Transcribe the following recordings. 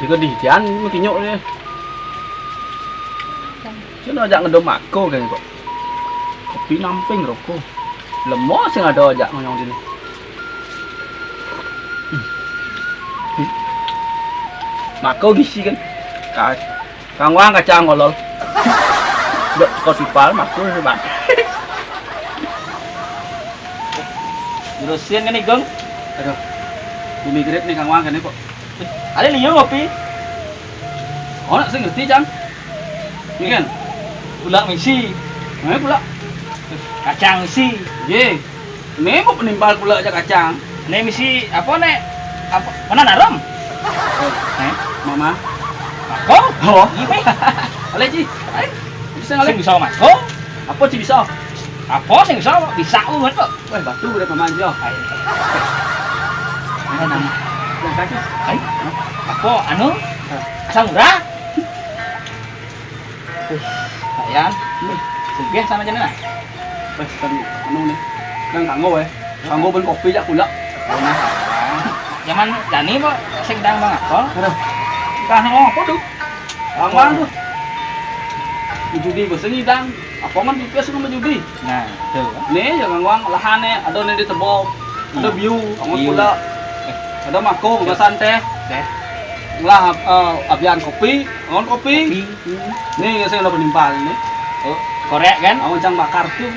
Thì có đi chán cái nhộ đấy. Chứ nó dạng ngedom mako kayak kok. Kopi namping rokok. Lemot sing ada aja ngonyong sini. Mako gisi kan. Kang Wang kacang ngolol. Dok kopi pal mako hebat. Terusin kan nih, Gong. Aduh. Bumi grade nih Kang Wang kan nih kok. Ada liu kopi. Oh, nak saya ngerti, Cang. Ini kan Pula misi, pula kacang misi. ye. Ini mau penimpal pula aja kacang. Nih misi apa nek? Apa? Mana narom? Mama. Aku? Oh. Ini Oleh Ci. Ayo. Bisa sing ngalih. bisa masuk. Apa Ci bisa? Apa sing bisa banget kok. Wah, batu udah Mama aja. Ini nama. Yang kaki. Ay, apa anu? Asam murah. Ayan. Sugih sana aja nah. Wah, tadi anu nih. Nang kanggo ya. Kanggo ben kopi jak pula. Nah, zaman Dani kok sing dang banget kok. Aduh. Kah apa tuh? Kang Wang tuh. Judi bahasa ngidang. Apa kan pipes sama judi. Nah, tuh. Nih ya Kang Wang lahannya ada nih di tebok. Ada view, angon View. pula. Ada mako, basan teh. Teh. Lah abian kopi, angon kopi. Kopi. Nih saya udah penimpal nih. Oh, korek kan? Angon cang bakar tuh.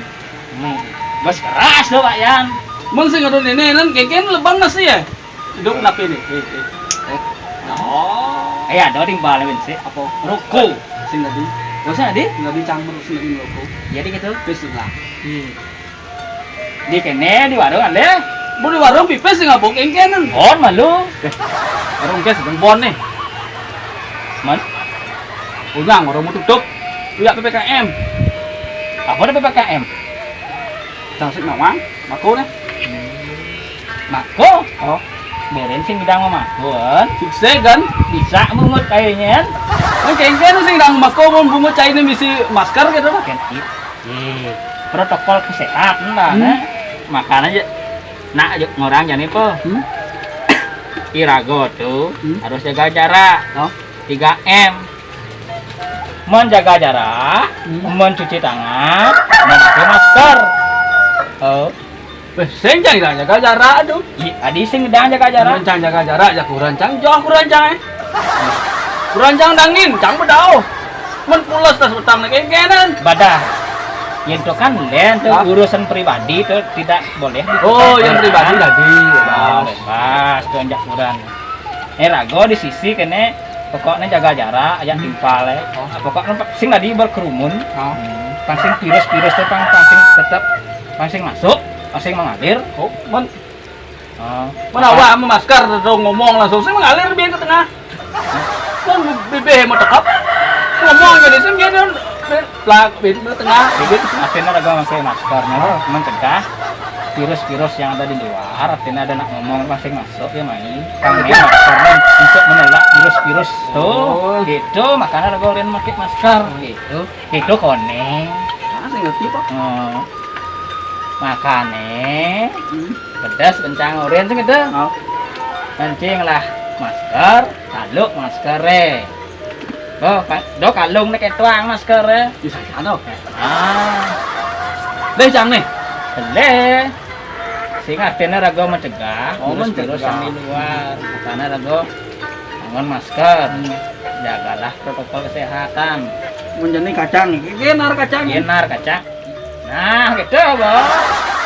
Bos keras tuh Pak Yan. Mang sing ada nenek nan keken lebang nasi ya. Hidup kenapa ini? Oh. Ya, ada timbal ben sih. Apa? Ruko. Sing tadi. Bosan di? Nggak dicampur sing tadi loko. Jadi gitu. Pipes lah. Di kene di warung ada. Mau di warung pipes sing ngabok keken. Bon malu. Warung kes bang bon nih. Man. Ulang warung mau tutup. Lihat PPKM. Apa ada PPKM? Jangan sik nawang. Mako nih. Mako. Oh. Beren sing bidang mamakon. Sukses kan? Bisa mungut kayaknya. Ang keken sing dang mako mau bunga cai nih misi masker gitu lah. Kan protokol kesehatan lah. Makan aja. Nak ngorang jangan apa? Irago tuh harus jaga jarak. Oh. 3M. Menjaga jarak, mencuci tangan, memakai masker. Oh, Sing cang jaga jarak aduh. adi sing sedang jaga jarak. Rancang jaga jarak ya kurancang jauh kurancang kurancang dangin cang bedau men pulas tas utang nek kenan Badah. Itu kan lain tuh urusan pribadi tuh tidak boleh. oh yang pribadi tadi Bebas tuh anjak kurang. Rago di sisi kene pokoknya jaga jarak, aja timpal ya. Pokoknya sing tadi berkerumun. Pangsing virus-virus tuh pangsing tetap pangsing masuk, pangsing mengalir. oh men Mana awak sama masker dong ngomong langsung sing mengalir biar ke tengah kan bibir mau tekap ngomong jadi sing dia lah bibir ke tengah bibit akhirnya raga pakai maskernya mencegah virus-virus yang ada di luar. Artinya ada nak ngomong pangsing masuk ya main. Kami maskernya untuk menolak virus-virus tuh. Gitu makanya raga kalian pakai masker gitu. Itu koneng. sing ngerti kok Makane pedas kencang oren sing itu. Kencing lah masker, taluk maskere. Do kalung nek tuang maskere. bisa ano Ah, deh cang nih boleh. Sing artinya rago mencegah mencegah. virus yang di luar. Makanya rago angon masker. Jagalah protokol kesehatan. menjadi kacang kenar kacang Yenar kaca. Nah, gitu, Bos.